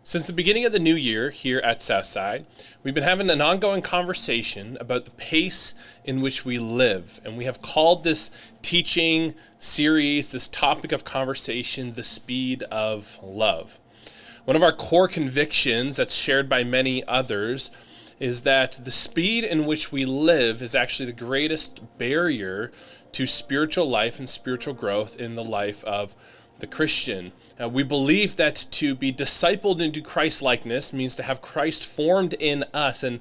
Since the beginning of the new year here at Southside, we've been having an ongoing conversation about the pace in which we live. And we have called this teaching series, this topic of conversation, the speed of love. One of our core convictions that's shared by many others is that the speed in which we live is actually the greatest barrier to spiritual life and spiritual growth in the life of the Christian. We believe that to be discipled into Christ-likeness means to have Christ formed in us, and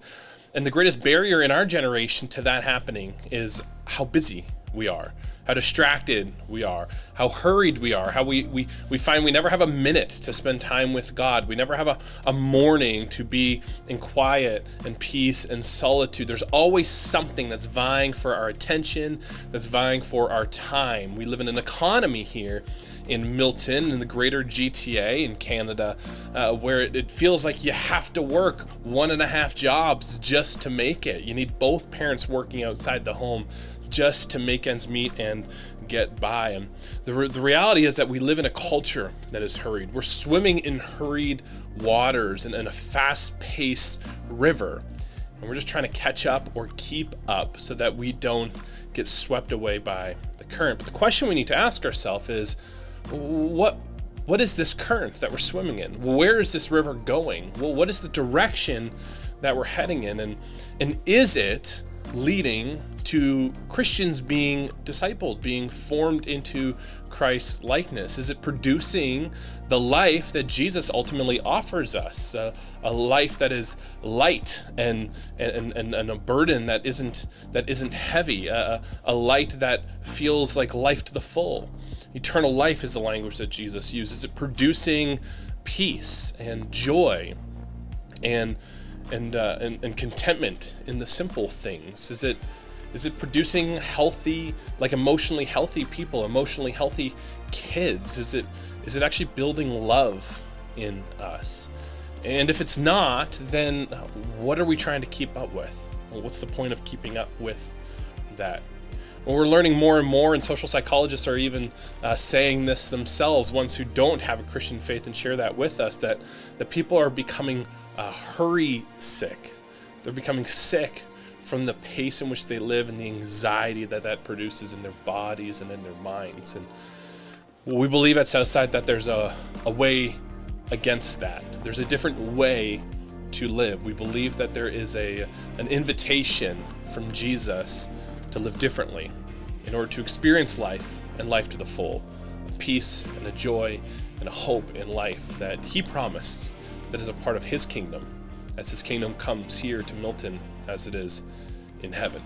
the greatest barrier in our generation to that happening is how busy we are, how distracted we are, how hurried we are, how we find we never have a minute to spend time with God. We never have a morning to be in quiet and peace and solitude. There's always something that's vying for our attention, that's vying for our time. We live in an economy here in Milton, in the greater GTA in Canada, where it feels like you have to work 1.5 jobs just to make it. You need both parents working outside the home just to make ends meet and get by. And the reality is that we live in a culture that is hurried. We're swimming in hurried waters and in a fast-paced river. And we're just trying to catch up or keep up so that we don't get swept away by the current. But the question we need to ask ourselves is, what is this current that we're swimming in? Where is this river going? Well, what is the direction that we're heading in? And is it leading to Christians being discipled, being formed into Christ's likeness? Is it producing the life that Jesus ultimately offers us? A life that is light and a burden that isn't heavy, a light that feels like life to the full. Eternal life is the language that Jesus uses. Is it producing peace and joy and contentment in the simple things? Is it producing healthy, like emotionally healthy people, emotionally healthy kids? Is it actually building love in us? And if it's not, then what are we trying to keep up with? Well, what's the point of keeping up with that? Well, we're learning more and more, and social psychologists are even saying this themselves, ones who don't have a Christian faith and share that with us, that people are becoming hurry sick. They're becoming sick from the pace in which they live and the anxiety that produces in their bodies and in their minds. And we believe at Southside that there's a way against that. There's a different way to live. We believe that there is an invitation from Jesus to live differently in order to experience life and life to the full, a peace and a joy and a hope in life that he promised, that is a part of his kingdom, as his kingdom comes here to Milton as it is in heaven.